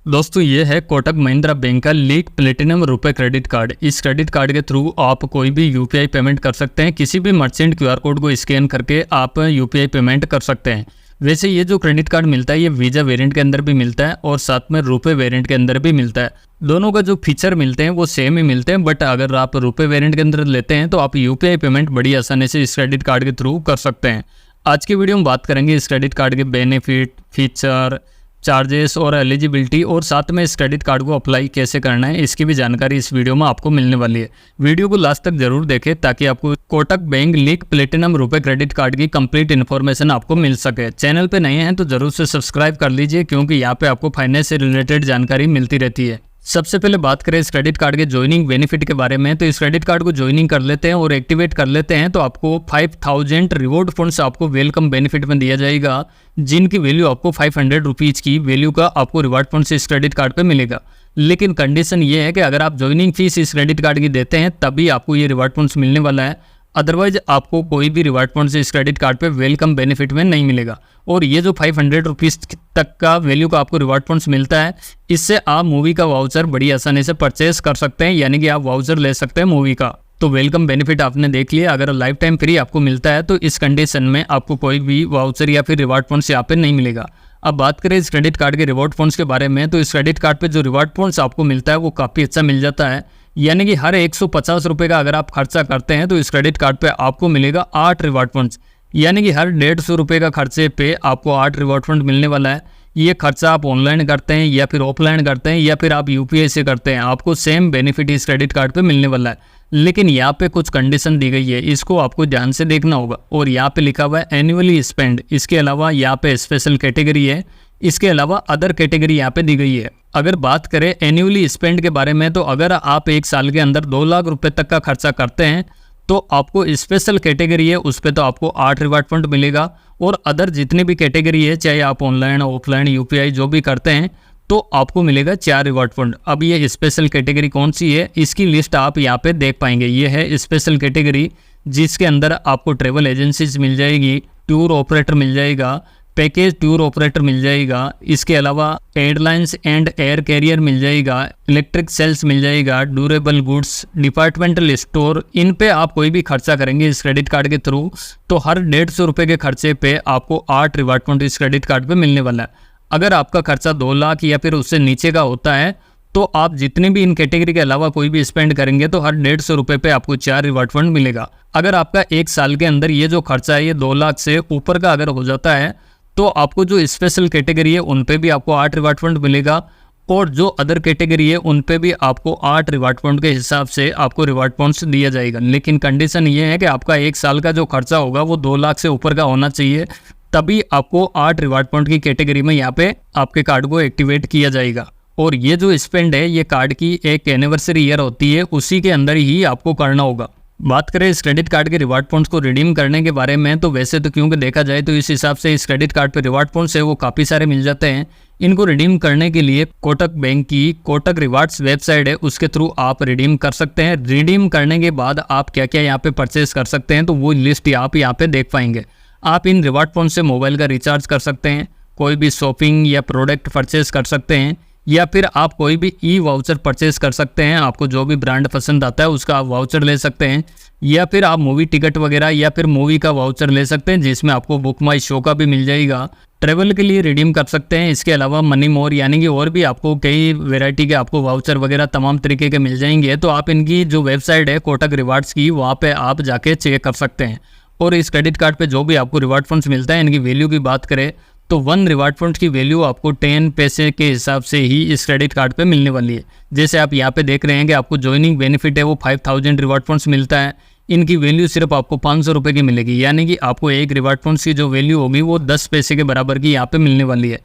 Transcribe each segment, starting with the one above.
दोस्तों ये है कोटक महिंद्रा बैंक का लीग प्लेटिनम रुपए क्रेडिट कार्ड। इस क्रेडिट कार्ड के थ्रू आप कोई भी यूपीआई पेमेंट कर सकते हैं। किसी भी मर्चेंट क्यूआर कोड को स्कैन करके आप यूपीआई पेमेंट कर सकते हैं। वैसे ये जो क्रेडिट कार्ड मिलता है ये वीज़ा वेरिएंट के अंदर भी मिलता है और साथ में रुपए वेरिएंट के अंदर भी मिलता है। दोनों का जो फीचर मिलते हैं वो सेम ही मिलते हैं, बट अगर आप रुपए वेरिएंट के अंदर लेते हैं तो आप यूपीआई पेमेंट बड़ी आसानी से इस क्रेडिट कार्ड के थ्रू कर सकते हैं। आज की वीडियो में बात करेंगे इस क्रेडिट कार्ड के बेनिफिट, फीचर, चार्जेस और एलिजिबिलिटी, और साथ में इस क्रेडिट कार्ड को अप्लाई कैसे करना है इसकी भी जानकारी इस वीडियो में आपको मिलने वाली है। वीडियो को लास्ट तक जरूर देखें ताकि आपको कोटक बैंक लीग प्लेटिनम रुपए क्रेडिट कार्ड की कंप्लीट इन्फॉर्मेशन आपको मिल सके। चैनल पे नए हैं तो जरूर से सब्सक्राइब कर लीजिए क्योंकि यहाँ पे आपको फाइनेंस से रिलेटेड जानकारी मिलती रहती है। सबसे पहले बात करें इस क्रेडिट कार्ड के ज्वाइनिंग बेनिफिट के बारे में, तो इस क्रेडिट कार्ड को ज्वाइनिंग कर लेते हैं और एक्टिवेट कर लेते हैं तो आपको 5000 रिवॉर्ड फंड्स आपको वेलकम बेनिफिट में दिया जाएगा, जिनकी वैल्यू आपको 500 रुपीज़ की वैल्यू का आपको रिवॉर्ड फंड्स इस क्रेडिट कार्ड पे मिलेगा। लेकिन कंडीशन ये है कि अगर आप ज्वाइनिंग फीस इस क्रेडिट कार्ड की देते हैं तभी आपको ये रिवॉर्ड फंड्स मिलने वाला है, अदरवाइज आपको कोई भी रिवॉर्ड फंड्स इस क्रेडिट कार्ड पे वेलकम बेनिफिट में नहीं मिलेगा। और ये जो 500 रुपीज़ तक का वैल्यू का आपको रिवॉर्ड फंड्स मिलता है, इससे आप मूवी का वाउचर बड़ी आसानी से परचेस कर सकते हैं, यानी कि आप वाउचर ले सकते हैं मूवी का। तो वेलकम बेनिफिट आपने देख लिया। अगर लाइफ टाइम फ्री आपको मिलता है तो इस कंडीशन में आपको कोई भी वाउचर या फिर रिवॉर्ड फंड्स यहाँ पे नहीं मिलेगा। अब बात करें इस क्रेडिट कार्ड के रिवॉर्ड फंड्स के बारे में, तो इस क्रेडिट कार्ड पे जो रिवॉर्ड फंड्स आपको मिलता है वो काफ़ी अच्छा मिल जाता है, यानी कि हर 150 रुपये का अगर आप खर्चा करते हैं तो इस क्रेडिट कार्ड पे आपको मिलेगा 8 रिवॉर्ड फंड्स, यानी कि हर 150 रुपये का खर्चे पे आपको 8 रिवॉर्ड फंड मिलने वाला है। ये खर्चा आप ऑनलाइन करते हैं या फिर ऑफलाइन करते हैं या फिर आप यूपीआई से करते हैं, आपको सेम बेनिफिट इस क्रेडिट कार्ड पे मिलने वाला है। लेकिन यहाँ पे कुछ कंडीशन दी गई है, इसको आपको ध्यान से देखना होगा। और यहाँ पे लिखा हुआ है एनुअली स्पेंड, इसके अलावा यहाँ पे स्पेशल कैटेगरी है, इसके अलावा अदर कैटेगरी यहाँ पे दी गई है। अगर बात करें एनुअली स्पेंड के बारे में, तो अगर आप एक साल के अंदर 2 लाख रुपए तक का खर्चा करते हैं तो आपको स्पेशल कैटेगरी है उस पर तो आपको 8 रिवॉर्ड फंड मिलेगा, और अदर जितनी भी कैटेगरी है चाहे आप ऑनलाइन ऑफलाइन यूपीआई जो भी करते हैं तो आपको मिलेगा 4 रिवॉर्ड फंड। अब ये स्पेशल कैटेगरी कौन सी है इसकी लिस्ट आप यहाँ पे देख पाएंगे। ये है स्पेशल कैटेगरी, जिसके अंदर आपको ट्रेवल एजेंसीज मिल जाएगी, टूर ऑपरेटर मिल जाएगा, पैकेज टूर ऑपरेटर मिल जाएगा, इसके अलावा एयरलाइंस एंड एयर कैरियर मिल जाएगा, इलेक्ट्रिक सेल्स मिल जाएगा, ड्यूरेबल गुड्स, डिपार्टमेंटल स्टोर। इन पे आप कोई भी खर्चा करेंगे इस क्रेडिट कार्ड के थ्रू तो हर 150 रुपये के खर्चे पे आपको 8 रिवॉर्ड फंड इस क्रेडिट कार्ड पे मिलने वाला है। अगर आपका खर्चा 2 लाख या फिर उससे नीचे का होता है तो आप जितने भी इन कैटेगरी के अलावा कोई भी स्पेंड करेंगे तो हर 150 रुपये पे आपको 4 रिवॉर्ड फंड मिलेगा। अगर आपका एक साल के अंदर ये जो खर्चा है ये 2 लाख से ऊपर का अगर हो जाता है तो आपको जो स्पेशल कैटेगरी है उन पे भी आपको 8 रिवॉर्ड फंड मिलेगा, और जो अदर कैटेगरी है उन पे भी आपको 8 रिवॉर्ड फंड के हिसाब से आपको रिवॉर्ड फंड्स दिया जाएगा। लेकिन कंडीशन ये है कि आपका एक साल का जो खर्चा होगा वो 2 लाख से ऊपर का होना चाहिए, तभी आपको 8 रिवॉर्ड फंड की कैटेगरी में यहाँ पे आपके कार्ड को एक्टिवेट किया जाएगा। और ये जो स्पेंड है ये कार्ड की एक एनिवर्सरी ईयर होती है, उसी के अंदर ही आपको करना होगा। बात करें इस क्रेडिट कार्ड के रिवॉर्ड फंड्स को रिडीम करने के बारे में, तो वैसे तो क्योंकि देखा जाए तो इस हिसाब से इस क्रेडिट कार्ड पे रिवॉर्ड फंड्स है वो काफ़ी सारे मिल जाते हैं। इनको रिडीम करने के लिए कोटक बैंक की कोटक रिवार्ड्स वेबसाइट है उसके थ्रू आप रिडीम कर सकते हैं। रिडीम करने के बाद आप क्या क्या यहाँ पे परचेस कर सकते हैं तो वो लिस्ट आप यहाँ पे देख पाएंगे। आप इन रिवॉर्ड फंड से मोबाइल का रिचार्ज कर सकते हैं, कोई भी शॉपिंग या प्रोडक्ट परचेस कर सकते हैं, या फिर आप कोई भी ई वाउचर परचेस कर सकते हैं। आपको जो भी ब्रांड पसंद आता है उसका आप वाउचर ले सकते हैं, या फिर आप मूवी टिकट वगैरह या फिर मूवी का वाउचर ले सकते हैं जिसमें आपको बुक माई शो का भी मिल जाएगा। ट्रेवल के लिए रिडीम कर सकते हैं। इसके अलावा मनी मोर, यानी कि और भी आपको कई वैरायटी के आपको वाउचर वगैरह तमाम तरीके के मिल जाएंगे। तो आप इनकी जो वेबसाइट है कोटक रिवार्ड्स की वहाँ पे आप जाके चेक कर सकते हैं। और इस क्रेडिट कार्ड पे जो भी आपको रिवॉर्ड फंड्स मिलता है इनकी वैल्यू की बात करें तो 1 रिवॉर्ड फंड्स की वैल्यू आपको 10 पैसे के हिसाब से ही इस क्रेडिट कार्ड पे मिलने वाली है। जैसे आप यहाँ पे देख रहे हैं कि आपको ज्वाइनिंग बेनिफिट है वो 5000 रिवॉर्ड फंड्स मिलता है, इनकी वैल्यू सिर्फ आपको 500 रुपये की मिलेगी, यानी कि आपको एक रिवॉर्ड फंड्स की जो वैल्यू होगी वो 10 पैसे के बराबर की यहाँ पे मिलने वाली है।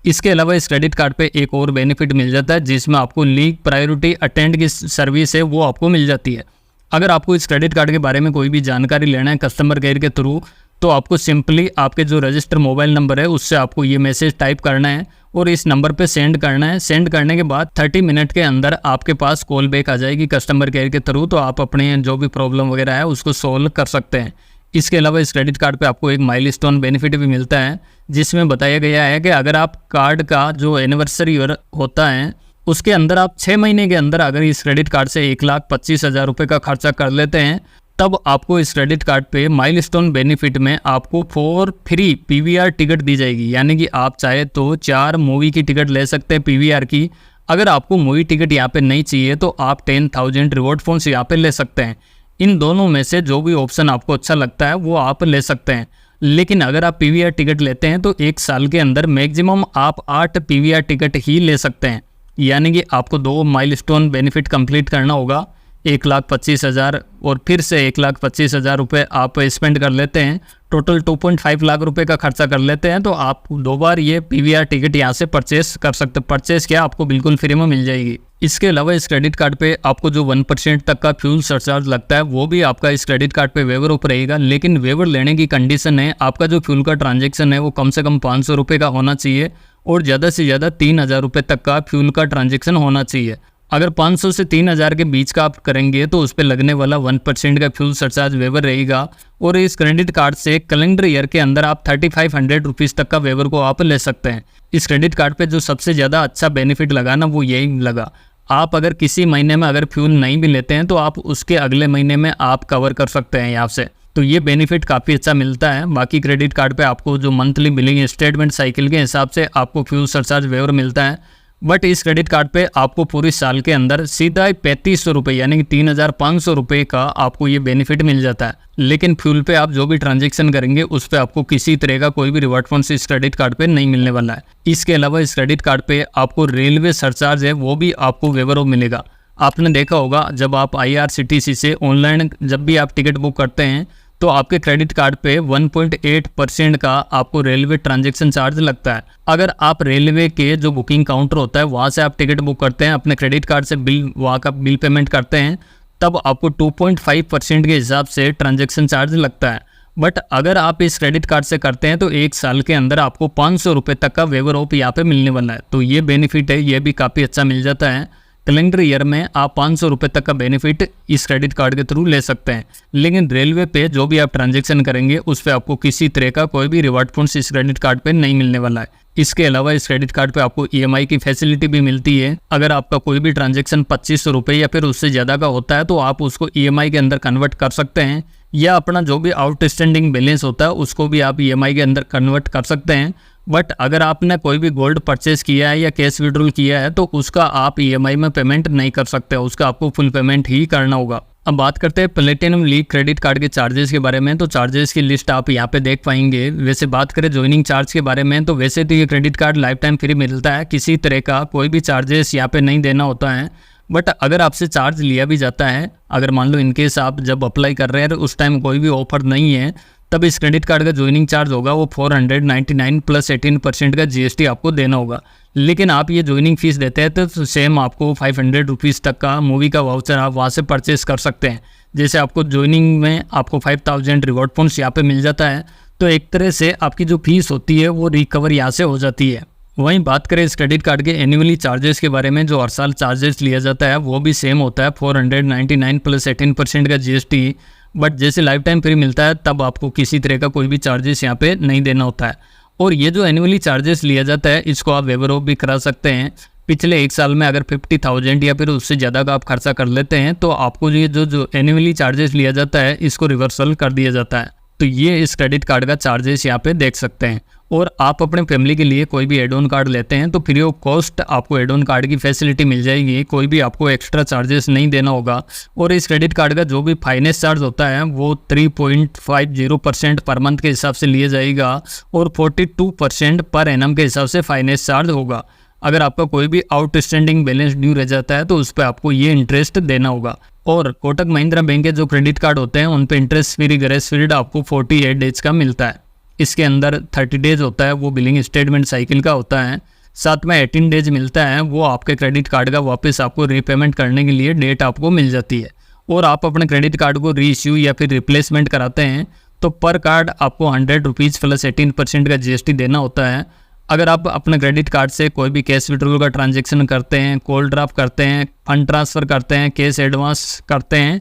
इसके अलावा इस क्रेडिट कार्ड पे एक और बेनिफिट मिल जाता है जिसमें आपको लीग प्रायोरिटी अटेंड की सर्विस है वो आपको मिल जाती है। अगर आपको इस क्रेडिट कार्ड के बारे में कोई भी जानकारी लेना है कस्टमर केयर के थ्रू तो आपको सिंपली आपके जो रजिस्टर मोबाइल नंबर है उससे आपको ये मैसेज टाइप करना है और इस नंबर पे सेंड करना है। सेंड करने के बाद 30 मिनट के अंदर आपके पास कॉल बैक आ जाएगी कस्टमर केयर के थ्रू, तो आप अपने जो भी प्रॉब्लम वगैरह है उसको सॉल्व कर सकते हैं। इसके अलावा इस क्रेडिट कार्ड पे आपको एक माइलस्टोन बेनिफिट भी मिलता है, जिसमें बताया गया है कि अगर आप कार्ड का जो एनिवर्सरी होता है उसके अंदर आप 6 महीने के अंदर अगर इस क्रेडिट कार्ड से 1,25,000 रुपये का खर्चा कर लेते हैं, तब आपको इस क्रेडिट कार्ड पे माइलस्टोन बेनिफिट में आपको 4 फ्री पीवीआर टिकट दी जाएगी। यानी कि आप चाहे तो 4 मूवी की टिकट ले सकते हैं पीवीआर की। अगर आपको मूवी टिकट यहाँ पे नहीं चाहिए तो आप 10,000 रिवॉर्ड पॉइंट्स यहाँ पे ले सकते हैं। इन दोनों में से जो भी ऑप्शन आपको अच्छा लगता है वो आप ले सकते हैं। लेकिन अगर आप पीवीआर टिकट लेते हैं तो 1 साल के अंदर मैक्सिमम आप 8 पीवीआर टिकट ही ले सकते हैं। यानी कि आपको 2 माइलस्टोन बेनिफिट कंप्लीट करना होगा, 1,25,000 और फिर से 1,25,000 रुपये आप स्पेंड कर लेते हैं, टोटल 2.5 लाख रुपए का खर्चा कर लेते हैं, तो आप 2 बार ये पीवीआर टिकट यहाँ से परचेस कर सकते हैं। परचेस क्या आपको बिल्कुल फ्री में मिल जाएगी। इसके अलावा इस क्रेडिट कार्ड पे आपको जो 1% तक का फ्यूल सरचार्ज लगता है वो भी आपका इस क्रेडिट कार्ड पे वेवर ऑफ रहेगा। लेकिन वेवर लेने की कंडीशन है आपका जो फ्यूल का ट्रांजेक्शन है वो कम से कम 500 रुपये का होना चाहिए और ज़्यादा से ज़्यादा 3,000 रुपये तक का फ्यूल का ट्रांजेक्शन होना चाहिए। अगर 500 से 3,000 के बीच का आप करेंगे तो उस पर लगने वाला 1% का फ्यूल सरचार्ज वेवर रहेगा। और इस क्रेडिट कार्ड से कैलेंडर ईयर के अंदर आप 3,500 रुपीज़ तक का वेवर को आप ले सकते हैं। इस क्रेडिट कार्ड पे जो सबसे ज़्यादा अच्छा बेनिफिट लगा ना वो यही लगा, आप अगर किसी महीने में अगर फ्यूल नहीं भी लेते हैं तो आप उसके अगले महीने में आप कवर कर सकते हैं यहाँ से, तो ये बेनिफिट काफ़ी अच्छा मिलता है। बाकी क्रेडिट कार्ड पे आपको जो मंथली बिलिंग स्टेटमेंट साइकिल के हिसाब से आपको फ्यूल सरचार्ज वेवर मिलता है, बट इस क्रेडिट कार्ड पे आपको पूरी साल के अंदर सीधा 3,500 रुपये यानी कि 3,500 रुपये का आपको ये बेनिफिट मिल जाता है। लेकिन फ्यूल पे आप जो भी ट्रांजेक्शन करेंगे उस पे आपको किसी तरह का कोई भी रिवॉर्ड पॉइंट्स इस क्रेडिट कार्ड पे नहीं मिलने वाला है। इसके अलावा इस क्रेडिट कार्ड पे आपको रेलवे सरचार्ज है वो भी आपको वेवर ऑफ मिलेगा। आपने देखा होगा जब आप IRCTC से ऑनलाइन जब भी आप टिकट बुक करते हैं तो आपके क्रेडिट कार्ड पे 1.8% का आपको रेलवे ट्रांजैक्शन चार्ज लगता है। अगर आप रेलवे के जो बुकिंग काउंटर होता है वहाँ से आप टिकट बुक करते हैं, अपने क्रेडिट कार्ड से बिल वहाँ का बिल पेमेंट करते हैं, तब आपको 2.5% के हिसाब से ट्रांजैक्शन चार्ज लगता है। बट अगर आप इस क्रेडिट कार्ड से करते हैं तो 1 साल के अंदर आपको 500 रुपये तक का वेवर ऑफ यहाँ पे मिलने वाला है। तो ये बेनिफिट है, ये भी काफ़ी अच्छा मिल जाता है। कैलेंडर ईयर में आप 500 रुपये तक का बेनिफिट इस क्रेडिट कार्ड के थ्रू ले सकते हैं। लेकिन रेलवे पे जो भी आप ट्रांजैक्शन करेंगे उस पर आपको किसी तरह का कोई भी रिवॉर्ड पॉइंट्स इस क्रेडिट कार्ड पे नहीं मिलने वाला है। इसके अलावा इस क्रेडिट कार्ड पे आपको EMI की फैसिलिटी भी मिलती है। अगर आपका कोई भी ट्रांजैक्शन 2,500 रुपये या फिर उससे ज़्यादा का होता है तो आप उसको EMI के अंदर कन्वर्ट कर सकते हैं, या अपना जो भी आउटस्टैंडिंग बैलेंस होता है उसको भी आप EMI के अंदर कन्वर्ट कर सकते हैं। बट अगर आपने कोई भी गोल्ड परचेस किया है या कैश विड्रॉल किया है तो उसका आप EMI में पेमेंट नहीं कर सकते, उसका आपको फुल पेमेंट ही करना होगा। अब बात करते हैं प्लेटिनम लीग क्रेडिट कार्ड के चार्जेस के बारे में, तो चार्जेस की लिस्ट आप यहाँ पे देख पाएंगे। वैसे बात करें ज्वाइनिंग चार्ज के बारे में तो वैसे तो ये credit card life time free मिलता है, किसी तरह का कोई भी चार्जेस यहाँ पे नहीं देना होता है। बट अगर आपसे चार्ज लिया भी जाता है, अगर मान लो इनकेस आप जब अप्लाई कर रहे हैं उस टाइम कोई भी ऑफर नहीं है, तब इस क्रेडिट कार्ड का ज्वाइनिंग चार्ज होगा वो 499 प्लस 18% का GST आपको देना होगा। लेकिन आप ये ज्वाइनिंग फीस देते हैं तो सेम आपको 500 रुपीज़ तक का मूवी का वाउचर आप वहाँ से परचेस कर सकते हैं। जैसे आपको ज्वाइनिंग में आपको 5,000 रिवॉर्ड पॉइंट्स यहाँ पे मिल जाता है, तो एक तरह से आपकी जो फीस होती है वो रिकवर यहाँ से हो जाती है। वहीं बात करें इस क्रेडिट कार्ड के एनुअली चार्जेस के बारे में, जो हर साल चार्जेस लिया जाता है वो भी सेम होता है 499 प्लस 18% का GST। बट जैसे लाइफ टाइम फ्री मिलता है तब आपको किसी तरह का कोई भी चार्जेस यहाँ पे नहीं देना होता है। और ये जो एनुअली चार्जेस लिया जाता है इसको आप वेवर ऑफ भी करा सकते हैं। पिछले 1 साल में अगर 50,000 या फिर उससे ज़्यादा का आप खर्चा कर लेते हैं तो आपको ये जो एनुअली चार्जेस लिया जाता है इसको रिवर्सल कर दिया जाता है। तो ये इस क्रेडिट कार्ड का चार्जेस यहाँ पे देख सकते हैं। और आप अपने फैमिली के लिए कोई भी एड ऑन कार्ड लेते हैं तो फ्री ऑफ कॉस्ट आपको एड ऑन कार्ड की फैसिलिटी मिल जाएगी, कोई भी आपको एक्स्ट्रा चार्जेस नहीं देना होगा। और इस क्रेडिट कार्ड का जो भी फाइनेंस चार्ज होता है वो 3.50% पर मंथ के हिसाब से लिया जाएगा और 42% पर एनम के हिसाब से फाइनेंस चार्ज होगा। अगर आपका कोई भी आउटस्टैंडिंग बैलेंस ड्यू रह जाता है तो उस पर आपको ये इंटरेस्ट देना होगा। और कोटक महिंद्रा बैंक के जो क्रेडिट कार्ड होते हैं उन पे इंटरेस्ट फ्री ग्रेस पीरियड आपको 48 डेज का मिलता है। इसके अंदर 30 डेज होता है वो बिलिंग स्टेटमेंट साइकिल का होता है, साथ में 18 डेज मिलता है वो आपके क्रेडिट कार्ड का वापस आपको रीपेमेंट करने के लिए डेट आपको मिल जाती है। और आप अपने क्रेडिट कार्ड को रीइश्यू या फिर रिप्लेसमेंट कराते हैं तो पर कार्ड आपको 100 रुपीज़ प्लस 18% का GST देना होता है। अगर आप अपने क्रेडिट कार्ड से कोई भी कैश विड्रॉल का ट्रांजैक्शन करते हैं, कॉल ड्राफ्ट करते हैं, फंड ट्रांसफ़र करते हैं, कैश एडवांस करते हैं,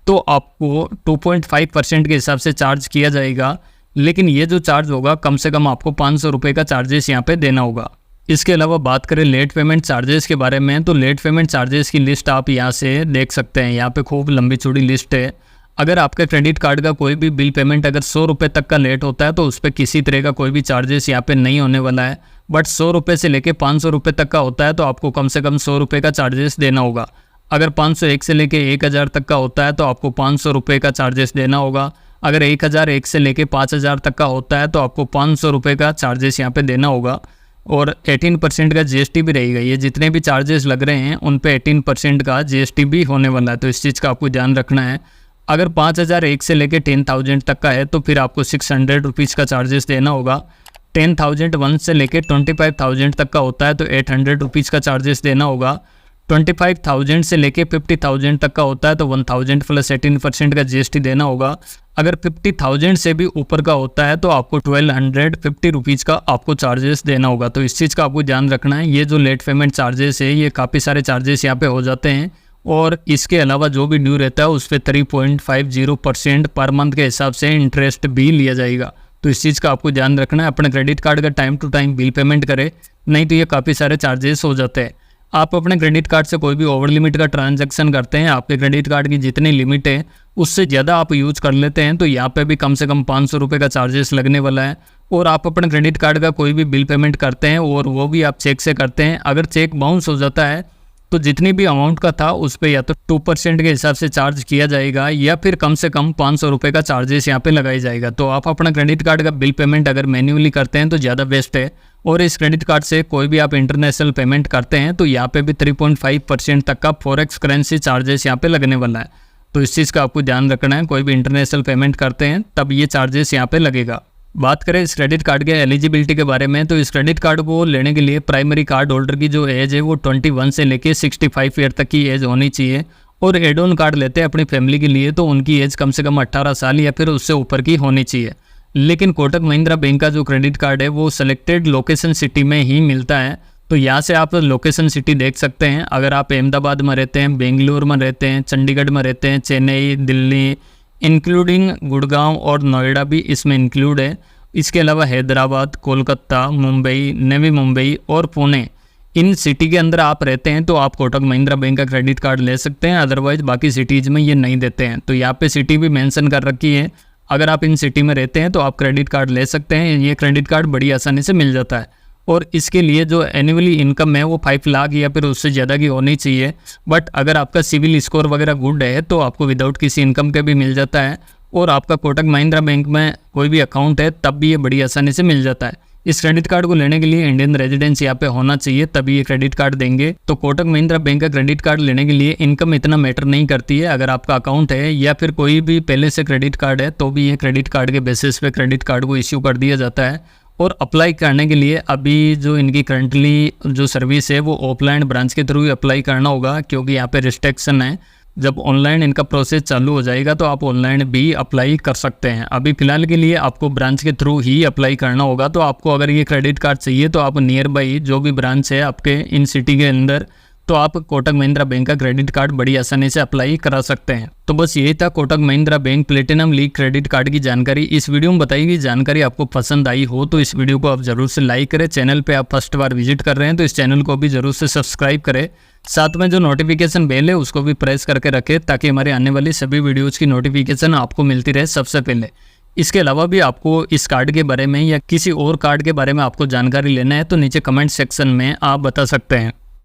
तो तो आपको 2.5% के हिसाब से चार्ज किया जाएगा, लेकिन ये जो चार्ज होगा कम से कम आपको 500 रुपये का चार्जेस यहाँ पे देना होगा। इसके अलावा बात करें लेट पेमेंट चार्जेस के बारे में, तो लेट पेमेंट चार्जेस की लिस्ट आप यहाँ से देख सकते हैं। यहाँ पे खूब लंबी चौड़ी लिस्ट है। अगर आपका क्रेडिट कार्ड का कोई भी बिल पेमेंट अगर 100 रुपये तक का लेट होता है तो उस पर किसी तरह का कोई भी चार्जेस यहाँ पे नहीं होने वाला है। बट 100 रुपये से लेके 500 रुपये तक का होता है तो आपको कम से कम 100 रुपये का चार्जेस देना होगा। अगर 501 से लेके 1000 तक का होता है तो आपको 500 रुपये का चार्जेस देना होगा। अगर 1001 से लेके 5000 तक का होता है तो आपको 500 रुपये का चार्जेस यहाँ पे देना होगा। और 18% का GST भी रहेगा। ये जितने भी चार्जेस लग रहे हैं उन पे 18% का GST भी होने वाला है, तो इस चीज़ का आपको ध्यान रखना है। अगर 5001 से लेके 10,000 तक का है तो फिर आपको 600 रुपीज़ का चार्जेस देना होगा। 10,001 से लेके 25,000 तक का होता है तो 800 रुपीज़ का चार्जेस देना होगा। 25,000 से लेके 50,000 तक का होता है तो 1,000 प्लस 18% का GST देना होगा। अगर 50,000 से भी ऊपर का होता है तो आपको 1,250 रुपीज़ का आपको चार्जेस देना होगा। तो इस चीज़ का आपको ध्यान रखना है। ये जो लेट पेमेंट चार्जेस है ये काफ़ी सारे चार्जेस यहाँ पे हो जाते हैं, और इसके अलावा जो भी ड्यू रहता है उस पर 3.50% पर मंथ के हिसाब से इंटरेस्ट भी लिया जाएगा। तो इस चीज़ का आपको ध्यान रखना है। अपने क्रेडिट कार्ड का time to time bill payment करें, नहीं तो ये काफ़ी सारे चार्जेस हो जाते हैं। आप अपने क्रेडिट कार्ड से कोई भी ओवर लिमिट का ट्रांजैक्शन करते हैं, आपके क्रेडिट कार्ड की जितनी लिमिट है उससे ज़्यादा आप यूज कर लेते हैं तो यहाँ पे भी कम से कम 500 रुपये का चार्जेस लगने वाला है। और आप अपने क्रेडिट कार्ड का कोई भी बिल पेमेंट करते हैं और वो भी आप चेक से करते हैं, अगर चेक बाउंस हो जाता है तो जितनी भी अमाउंट का था उस पर या तो 2% के हिसाब से चार्ज किया जाएगा या फिर कम से कम 500 रुपये का चार्जेस यहाँ पे लगाया जाएगा। तो आप अपना क्रेडिट कार्ड का बिल पेमेंट अगर मैन्युअली करते हैं तो ज़्यादा बेस्ट है। और इस क्रेडिट कार्ड से कोई भी आप इंटरनेशनल पेमेंट करते हैं तो यहाँ पे भी 3.5% तक का फॉरेक्स करेंसी चार्जेस यहाँ पे लगने वाला है। तो इस चीज़ का आपको ध्यान रखना है। कोई भी इंटरनेशनल पेमेंट करते हैं तब ये चार्जेस यहाँ पे लगेगा। बात करें इस क्रेडिट कार्ड के एलिजिबिलिटी के बारे में, तो इस क्रेडिट कार्ड को लेने के लिए प्राइमरी कार्ड होल्डर की जो एज है वो 21 से लेके 65 ईयर तक की एज होनी चाहिए। और एड ऑन कार्ड लेते हैं अपनी फैमिली के लिए तो उनकी एज कम से कम 18 साल या फिर उससे ऊपर की होनी चाहिए। लेकिन कोटक महिंद्रा बैंक का जो क्रेडिट कार्ड है वो सेलेक्टेड लोकेशन सिटी में ही मिलता है। तो यहाँ से आप लोकेशन सिटी देख सकते हैं। अगर आप अहमदाबाद में रहते हैं, बेंगलुरु में रहते हैं, चंडीगढ़ में रहते हैं, चेन्नई, दिल्ली, इंक्लूडिंग गुड़गांव और नोएडा भी इसमें इंक्लूड है। इसके अलावा हैदराबाद, कोलकाता, मुंबई, नवी मुंबई और पुणे, इन सिटी के अंदर आप रहते हैं तो आप कोटक महिंद्रा बैंक का क्रेडिट कार्ड ले सकते हैं। अदरवाइज बाकी सिटीज़ में ये नहीं देते हैं। तो यहाँ पे सिटी भी मेंशन कर रखी है। अगर आप इन सिटी में रहते हैं तो आप क्रेडिट कार्ड ले सकते हैं। ये क्रेडिट कार्ड बड़ी आसानी से मिल जाता है। और इसके लिए जो एनुअली इनकम है वो 5 लाख या फिर उससे ज़्यादा की होनी चाहिए। बट अगर आपका सिविल स्कोर वगैरह गुड है तो आपको विदाउट किसी इनकम के भी मिल जाता है। और आपका कोटक महिंद्रा बैंक में कोई भी अकाउंट है तब भी ये बड़ी आसानी से मिल जाता है। इस क्रेडिट कार्ड को लेने के लिए इंडियन रेजिडेंस यहाँ पे होना चाहिए तभी ये क्रेडिट कार्ड देंगे। तो कोटक महिंद्रा बैंक का क्रेडिट कार्ड लेने के लिए इनकम इतना मैटर नहीं करती है। अगर आपका अकाउंट है या फिर कोई भी पहले से क्रेडिट कार्ड है तो भी ये क्रेडिट कार्ड के बेसिस पे क्रेडिट कार्ड को इश्यू कर दिया जाता है। और अप्लाई करने के लिए अभी जो इनकी करंटली जो सर्विस है वो ऑफलाइन ब्रांच के थ्रू ही अप्लाई करना होगा, क्योंकि यहाँ पे रिस्ट्रिक्शन है। जब ऑनलाइन इनका प्रोसेस चालू हो जाएगा तो आप ऑनलाइन भी अप्लाई कर सकते हैं। अभी फ़िलहाल के लिए आपको ब्रांच के थ्रू ही अप्लाई करना होगा। तो आपको अगर ये क्रेडिट कार्ड चाहिए तो आप नियर बाई जो भी ब्रांच है आपके इन सिटी के अंदर तो आप कोटक महिंद्रा बैंक का क्रेडिट कार्ड बड़ी आसानी से अप्लाई करा सकते हैं। तो बस यही था Kotak Mahindra bank platinum league credit card की जानकारी। इस वीडियो में बताई गई जानकारी आपको पसंद आई हो तो इस वीडियो को आप जरूर से लाइक करें। चैनल पे आप फर्स्ट बार विजिट कर रहे हैं तो इस चैनल को भी जरूर से सब्सक्राइब करें। साथ में जो नोटिफिकेशन बेल है उसको भी प्रेस करके रखें ताकि हमारे आने वाली सभी वीडियोज़ की नोटिफिकेशन आपको मिलती रहे सबसे पहले। इसके अलावा भी आपको इस कार्ड के बारे में या किसी और कार्ड के बारे में आपको जानकारी लेना है तो नीचे कमेंट सेक्शन में आप बता सकते हैं।